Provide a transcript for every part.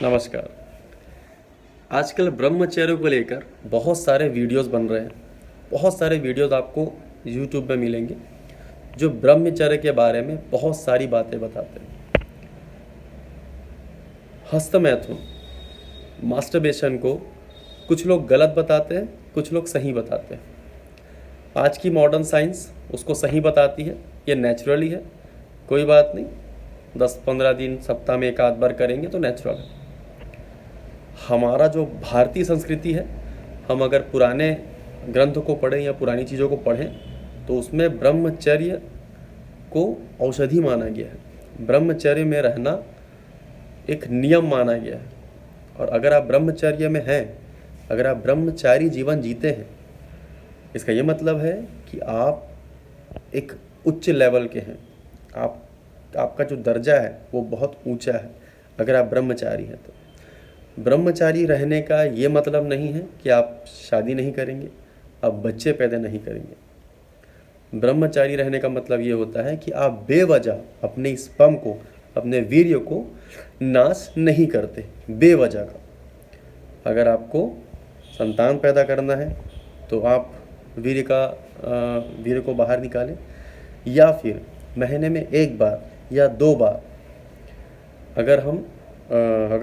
नमस्कार। आजकल ब्रह्मचर्य को लेकर बहुत सारे वीडियोस बन रहे हैं। बहुत सारे वीडियोस आपको यूट्यूब में मिलेंगे जो ब्रह्मचर्य के बारे में बहुत सारी बातें बताते हैं। हस्तमैथुन, मास्टरबेशन को कुछ लोग गलत बताते हैं, कुछ लोग सही बताते हैं। आज की मॉडर्न साइंस उसको सही बताती है, ये नेचुरली है, कोई बात नहीं, 10-15 दिन सप्ताह में एक आध बार करेंगे तो नेचुरल है। हमारा जो भारतीय संस्कृति है, हम अगर पुराने ग्रंथ को पढ़ें या पुरानी चीज़ों को पढ़ें तो उसमें ब्रह्मचर्य को औषधि माना गया है। ब्रह्मचर्य में रहना एक नियम माना गया है। और अगर आप ब्रह्मचर्य में हैं, अगर आप ब्रह्मचारी जीवन जीते हैं, इसका ये मतलब है कि आप एक उच्च लेवल के हैं। आपका जो दर्जा है वो बहुत ऊंचा है अगर आप ब्रह्मचारी हैं तो। ब्रह्मचारी रहने का ये मतलब नहीं है कि आप शादी नहीं करेंगे, आप बच्चे पैदा नहीं करेंगे। ब्रह्मचारी रहने का मतलब ये होता है कि आप बेवजह अपने स्पर्म को, अपने वीर्य को नाश नहीं करते बेवजह का। अगर आपको संतान पैदा करना है तो आप वीर्य को बाहर निकालें, या फिर महीने में 1 बार या 2 बार, अगर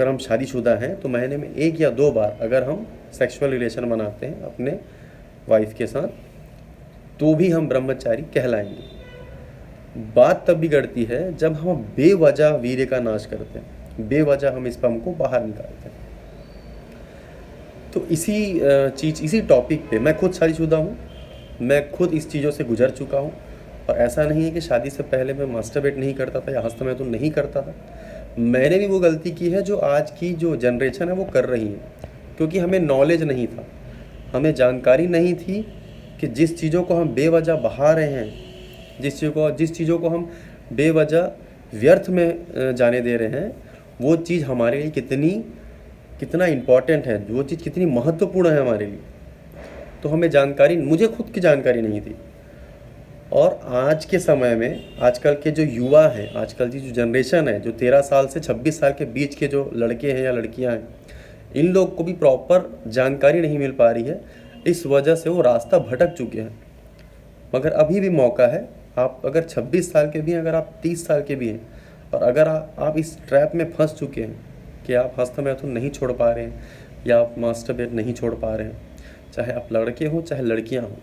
हम शादीशुदा हैं तो महीने में 1 या 2 बार अगर हम सेक्सुअल रिलेशन बनाते हैं अपने वाइफ के साथ तो भी हम ब्रह्मचारी कहलाएंगे। बात तब बिगड़ती है जब हम बेवजह वीर्य का नाश करते हैं, बेवजह हम स्पर्म को बाहर निकालते हैं। तो इसी टॉपिक पे मैं खुद शादीशुदा हूँ, मैं खुद इस चीज़ों से गुजर चुका हूँ। और ऐसा नहीं है कि शादी से पहले मैं मास्टरबेट नहीं करता था या हस्तमैथुन नहीं करता था। मैंने भी वो गलती की है जो आज की जो जनरेशन है वो कर रही है, क्योंकि हमें नॉलेज नहीं था, हमें जानकारी नहीं थी कि जिस चीज़ों को हम बेवजह बहा रहे हैं, जिस चीज़ों को हम बेवजह व्यर्थ में जाने दे रहे हैं, वो चीज़ हमारे लिए कितना इम्पॉर्टेंट है, वो चीज़ कितनी महत्वपूर्ण है हमारे लिए। तो हमें मुझे खुद की जानकारी नहीं थी। और आज के समय में आजकल के जो युवा हैं, आजकल की जो जनरेशन है, जो 13 साल से 26 साल के बीच के जो लड़के हैं या लड़कियां हैं, इन लोग को भी प्रॉपर जानकारी नहीं मिल पा रही है। इस वजह से वो रास्ता भटक चुके हैं। मगर अभी भी मौका है, आप अगर 26 साल के भी हैं, अगर आप 30 साल के भी हैं, और अगर आप इस ट्रैप में फंस चुके हैं कि आप हस्तमैथुन नहीं छोड़ पा रहे हैं या आप मास्टरबेट नहीं छोड़ पा रहे हैं, चाहे आप लड़के हों चाहे लड़कियाँ हों,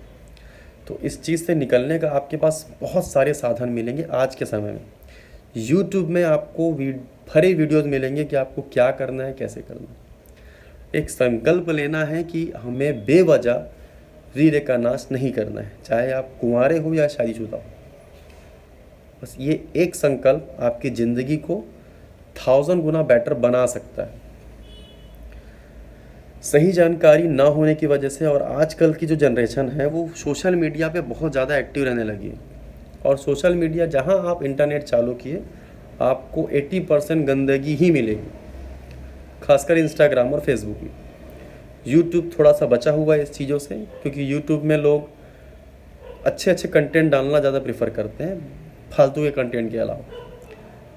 तो इस चीज़ से निकलने का आपके पास बहुत सारे साधन मिलेंगे। आज के समय में यूट्यूब में आपको भरे वीडियोज़ मिलेंगे कि आपको क्या करना है, कैसे करना है। एक संकल्प लेना है कि हमें बेवजह वीर्य का नाश नहीं करना है, चाहे आप कुंवारे हो या शादीशुदा हो। बस ये एक संकल्प आपकी ज़िंदगी को 1000 गुना बेटर बना सकता है। सही जानकारी ना होने की वजह से और आजकल की जो जनरेशन है वो सोशल मीडिया पे बहुत ज़्यादा एक्टिव रहने लगी है। और सोशल मीडिया, जहाँ आप इंटरनेट चालू किए, आपको 80% गंदगी ही मिलेगी, खासकर इंस्टाग्राम और फेसबुक में। यूट्यूब थोड़ा सा बचा हुआ है इस चीज़ों से, क्योंकि यूट्यूब में लोग अच्छे कंटेंट डालना ज़्यादा प्रेफर करते हैं फालतू के कंटेंट के अलावा।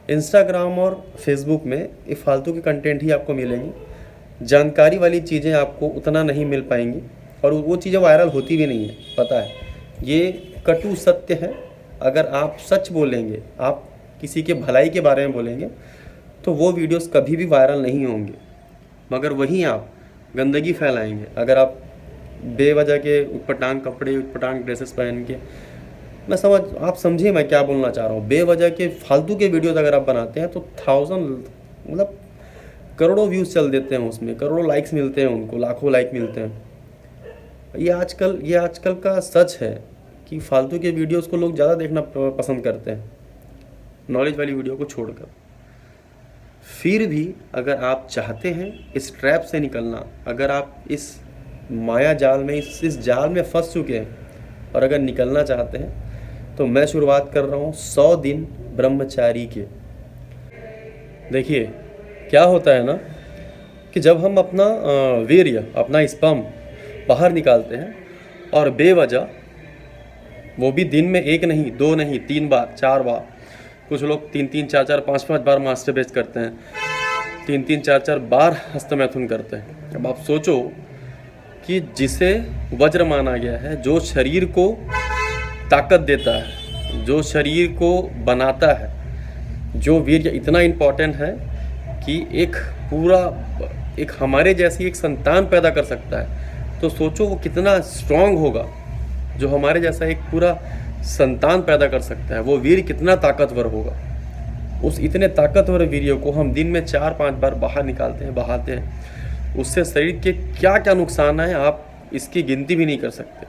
इंस्टाग्राम और फेसबुक में ये फालतू के कंटेंट ही आपको मिलेंगे, जानकारी वाली चीज़ें आपको उतना नहीं मिल पाएंगी, और वो चीज़ें वायरल होती भी नहीं है, पता है। ये कटु सत्य है। अगर आप सच बोलेंगे, आप किसी के भलाई के बारे में बोलेंगे, तो वो वीडियोस कभी भी वायरल नहीं होंगे। मगर वहीं आप गंदगी फैलाएंगे अगर आप बेवजह के उटपटांग कपड़े, उटपटांग ड्रेसेस पहन के, आप समझिए मैं क्या बोलना चाह रहा हूँ। बेवजह के फालतू के वीडियोस अगर आप बनाते हैं तो 1000 करोड़ों व्यूज़ चल देते हैं, उसमें करोड़ों लाइक्स मिलते हैं, उनको लाखों लाइक मिलते हैं। ये आजकल का सच है कि फालतू के वीडियोस को लोग ज़्यादा देखना पसंद करते हैं, नॉलेज वाली वीडियो को छोड़कर। फिर भी अगर आप चाहते हैं इस ट्रैप से निकलना, अगर आप इस माया जाल में, इस जाल में फंस चुके हैं और अगर निकलना चाहते हैं, तो मैं शुरुआत कर रहा हूँ 100 दिन ब्रह्मचारी के। देखिए क्या होता है ना कि जब हम अपना वीर्य, अपना स्पर्म बाहर निकालते हैं और बेवजह, वो भी दिन में 1 नहीं, 2 नहीं, 3 बार, 4 बार, कुछ लोग 3-3, 4-4, 5-5 बार मास्टरबेट करते हैं, 3-3, 4-4 बार हस्तमैथुन करते हैं। अब आप सोचो कि जिसे वज्र माना गया है, जो शरीर को ताकत देता है, जो शरीर को बनाता है, जो वीर्य इतना इम्पॉर्टेंट है कि एक हमारे जैसी एक संतान पैदा कर सकता है, तो सोचो वो कितना स्ट्रांग होगा। जो हमारे जैसा एक पूरा संतान पैदा कर सकता है, वो वीर्य कितना ताकतवर होगा। उस इतने ताकतवर वीर्य को हम दिन में 4-5 बार बाहर निकालते हैं, बहाते हैं। उससे शरीर के क्या क्या नुकसान है, आप इसकी गिनती भी नहीं कर सकते।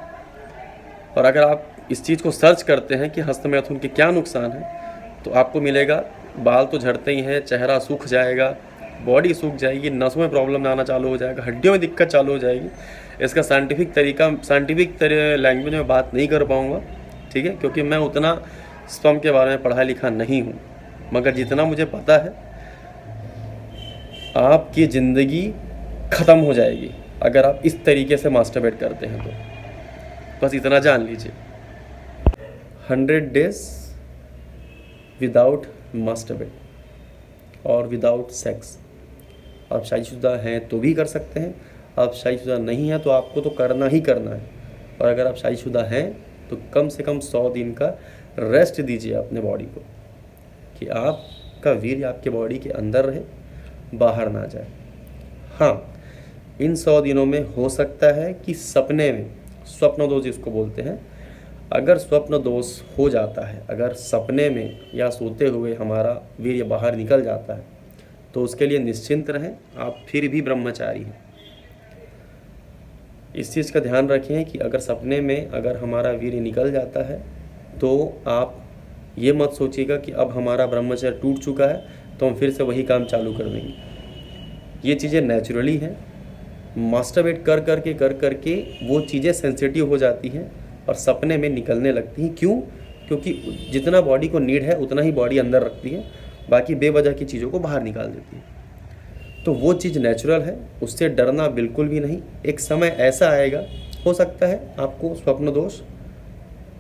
और अगर आप इस चीज़ को सर्च करते हैं कि हस्तमैथुन के क्या नुकसान है, तो आपको मिलेगा बाल तो झड़ते ही हैं, चेहरा सूख जाएगा, बॉडी सूख जाएगी, नसों में प्रॉब्लम आना चालू हो जाएगा, हड्डियों में दिक्कत चालू हो जाएगी। इसका साइंटिफिक लैंग्वेज में बात नहीं कर पाऊँगा, ठीक है, क्योंकि मैं उतना स्पर्म के बारे में पढ़ा लिखा नहीं हूँ। मगर जितना मुझे पता है, आपकी ज़िंदगी ख़त्म हो जाएगी अगर आप इस तरीके से मास्टरबेट करते हैं। तो बस इतना जान लीजिए, 100 days विदाउट मास्टरबेट और विदाउट सेक्स। आप शादीशुदा हैं तो भी कर सकते हैं, आप शादीशुदा नहीं हैं तो आपको तो करना ही करना है। और अगर आप शादीशुदा हैं तो कम से कम 100 दिन का रेस्ट दीजिए अपने बॉडी को, कि आपका वीर्य आपके बॉडी के अंदर रहे, बाहर ना जाए। हाँ, इन 100 दिनों में हो सकता है कि सपने में, स्वप्न दोष जिसको बोलते हैं, अगर स्वप्न दोष हो जाता है, अगर सपने में या सोते हुए हमारा वीर्य बाहर निकल जाता है, तो उसके लिए निश्चिंत रहें, आप फिर भी ब्रह्मचारी हैं। इस चीज़ का ध्यान रखें कि अगर सपने में अगर हमारा वीर्य निकल जाता है, तो आप ये मत सोचिएगा कि अब हमारा ब्रह्मचर्य टूट चुका है तो हम फिर से वही काम चालू कर देंगे। ये चीज़ें नेचुरली हैं। मास्टरबेट कर करके वो चीज़ें सेंसिटिव हो जाती हैं और सपने में निकलने लगती हैं। क्यों? क्योंकि जितना बॉडी को नीड है उतना ही बॉडी अंदर रखती है, बाकी बेवजह की चीज़ों को बाहर निकाल देती है। तो वो चीज़ नेचुरल है, उससे डरना बिल्कुल भी नहीं। एक समय ऐसा आएगा, हो सकता है आपको स्वप्न दोष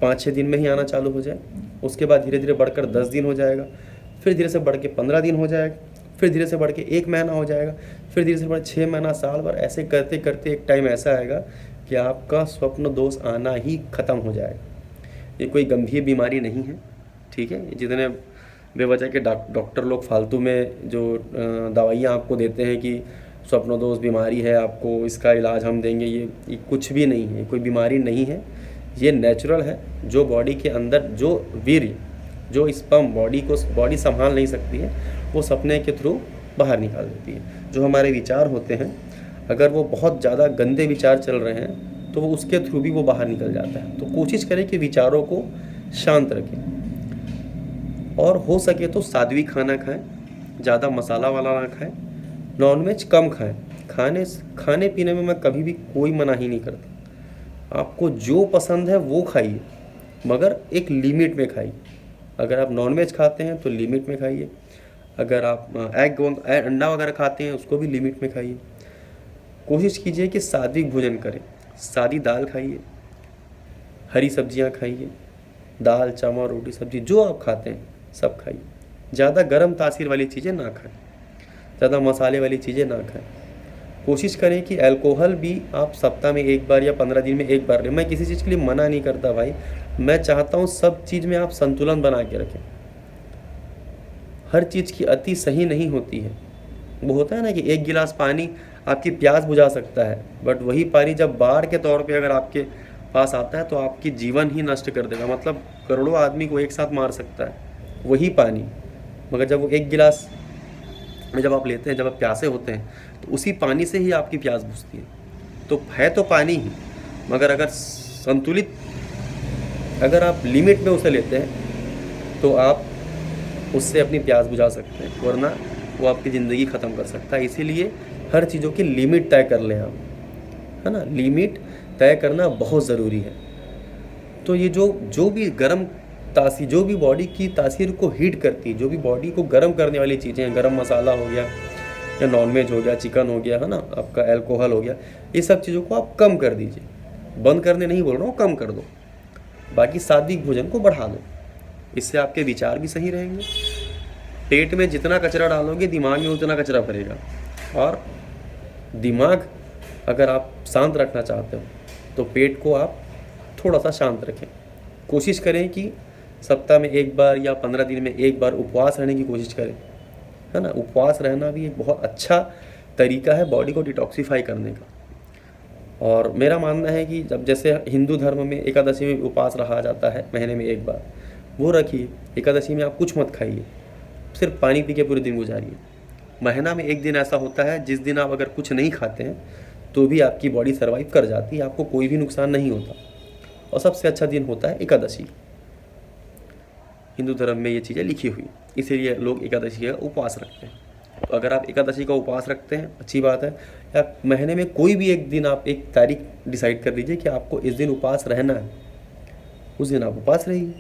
5-6 दिन में ही आना चालू हो जाए, उसके बाद धीरे धीरे बढ़कर 10 दिन हो जाएगा, फिर धीरे से बढ़ के 15 दिन हो जाएगा, फिर धीरे से बढ़ के 1 महीना हो जाएगा, फिर धीरे से बढ़ 6 महीना, साल भर, ऐसे करते करते एक टाइम ऐसा आएगा कि आपका स्वप्न दोष आना ही ख़त्म हो जाएगा। ये कोई गंभीर बीमारी नहीं है, ठीक है। जितने बेवजह के डॉक्टर लोग फालतू में जो दवाइयाँ आपको देते हैं कि स्वप्न दोष बीमारी है, आपको इसका इलाज हम देंगे, ये कुछ भी नहीं है, कोई बीमारी नहीं है। ये नेचुरल है। जो बॉडी के अंदर जो वीर्य, जो स्पर्म बॉडी संभाल नहीं सकती है, वो सपने के थ्रू बाहर निकाल देती है। जो हमारे विचार होते हैं, अगर वो बहुत ज़्यादा गंदे विचार चल रहे हैं तो वो उसके थ्रू भी वो बाहर निकल जाता है। तो कोशिश करें कि विचारों को शांत रखें और हो सके तो सात्विक खाना खाएं, ज़्यादा मसाला वाला ना खाएं, नॉनवेज कम खाएं। खाने पीने में मैं कभी भी कोई मना ही नहीं करता। आपको जो पसंद है वो खाइए, मगर एक लिमिट में खाइए। अगर आप नॉनवेज खाते हैं तो लिमिट में खाइए, अगर आप अंडा वगैरह खाते हैं उसको भी लिमिट में खाइए। कोशिश कीजिए कि सात्विक भोजन करें, सादी दाल खाइए, हरी सब्जियां खाइए, दाल चावल रोटी सब्जी जो आप खाते हैं सब खाइए। ज़्यादा गर्म तासीर वाली चीज़ें ना खाएं, ज़्यादा मसाले वाली चीज़ें ना खाएं। कोशिश करें कि अल्कोहल भी आप सप्ताह में 1 बार या 15 दिन में 1 बार लें। मैं किसी चीज़ के लिए मना नहीं करता भाई, मैं चाहता हूँ सब चीज़ में आप संतुलन बना के रखें। हर चीज़ की अति सही नहीं होती है। वो होता है ना कि 1 गिलास पानी आपकी प्यास बुझा सकता है, बट वही पानी जब बाढ़ के तौर पे अगर आपके पास आता है तो आपकी जीवन ही नष्ट कर देगा। मतलब करोड़ों आदमी को एक साथ मार सकता है वही पानी। मगर जब वो 1 गिलास में जब आप लेते हैं, जब आप प्यासे होते हैं, तो उसी पानी से ही आपकी प्यास बुझती है। तो है तो पानी ही, मगर अगर संतुलित, अगर आप लिमिट में उसे लेते हैं तो आप उससे अपनी प्यास बुझा सकते हैं, वरना वो आपकी ज़िंदगी ख़त्म कर सकता है। इसीलिए हर चीज़ों की लिमिट तय कर लें आप, है ना। लिमिट तय करना बहुत ज़रूरी है। तो ये जो भी गर्म तासीर, जो भी बॉडी की तासीर को हीट करती है, जो भी बॉडी को गर्म करने वाली चीज़ें, गर्म मसाला हो गया या नॉनवेज हो गया, चिकन हो गया, है ना, आपका अल्कोहल हो गया, ये सब चीज़ों को आप कम कर दीजिए। बंद करने नहीं बोल रहा हूँ, कम कर दो। बाकी सात्विक भोजन को बढ़ा दो, इससे आपके विचार भी सही रहेंगे पेट में जितना कचरा डालोगे दिमाग में उतना कचरा भरेगा। और दिमाग अगर आप शांत रखना चाहते हो तो पेट को आप थोड़ा सा शांत रखें। कोशिश करें कि सप्ताह में एक बार या 15 दिन में एक बार उपवास रहने की कोशिश करें, है ना। उपवास रहना भी एक बहुत अच्छा तरीका है बॉडी को डिटॉक्सिफाई करने का। और मेरा मानना है कि जब जैसे हिंदू धर्म में एकादशी में उपवास रहा जाता है महीने में एक बार, वो रखिए। एकादशी में आप कुछ मत खाइए, सिर्फ पानी पी के पूरे दिन गुजारिए। महीना में एक दिन ऐसा होता है जिस दिन आप अगर कुछ नहीं खाते हैं तो भी आपकी बॉडी सर्वाइव कर जाती है, आपको कोई भी नुकसान नहीं होता। और सबसे अच्छा दिन होता है एकादशी। हिंदू धर्म में ये चीज़ें लिखी हुई, इसीलिए लोग एकादशी का उपवास रखते हैं। तो अगर आप एकादशी का उपवास रखते हैं अच्छी बात है। या महीने में कोई भी एक दिन आप एक तारीख डिसाइड कर लीजिए कि आपको इस दिन उपवास रहना है, उस दिन आप उपवास रहिए।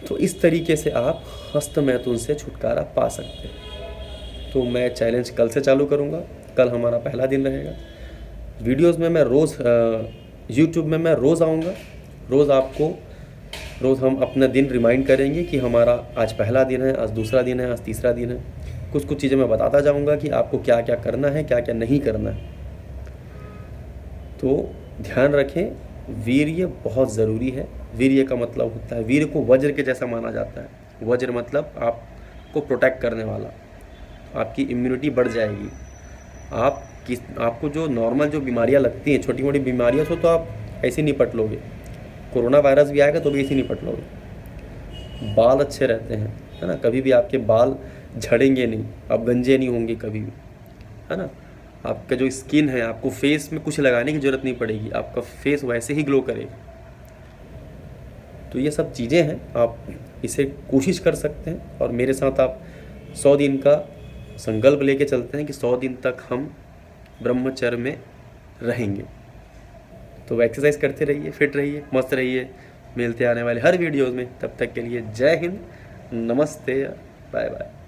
तो इस तरीके से आप हस्तमैथुन से छुटकारा पा सकते हैं। तो मैं चैलेंज कल से चालू करूँगा, कल हमारा पहला दिन रहेगा। वीडियोस में मैं रोज़ यूट्यूब में मैं रोज़ आऊँगा, रोज़ हम अपना दिन रिमाइंड करेंगे कि हमारा आज पहला दिन है, आज दूसरा दिन है, आज तीसरा दिन है। कुछ चीज़ें मैं बताता जाऊँगा कि आपको क्या क्या करना है, क्या क्या नहीं करना है। तो ध्यान रखें, वीर्य बहुत ज़रूरी है। वीर्य का मतलब होता है, वीर्य को वज्र के जैसा माना जाता है। वज्र मतलब आपको प्रोटेक्ट करने वाला, आपकी इम्यूनिटी बढ़ जाएगी। आपको जो नॉर्मल जो बीमारियां लगती हैं, छोटी मोटी बीमारियां से तो आप ऐसे निपट लोगे। कोरोना वायरस भी आएगा तो भी ऐसे निपट लोगे। बाल अच्छे रहते हैं, है ना, कभी भी आपके बाल झड़ेंगे नहीं, आप गंजे नहीं होंगे कभी भी, है ना। आपका जो स्किन है, आपको फेस में कुछ लगाने की ज़रूरत नहीं पड़ेगी, आपका फेस वैसे ही ग्लो करेगा। तो ये सब चीज़ें हैं, आप इसे कोशिश कर सकते हैं। और मेरे साथ आप 100 दिन का संकल्प लेके चलते हैं कि 100 दिन तक हम ब्रह्मचर्य में रहेंगे। तो एक्सरसाइज करते रहिए, फिट रहिए, मस्त रहिए। मिलते आने वाले हर वीडियोज़ में, तब तक के लिए जय हिंद, नमस्ते, बाय बाय।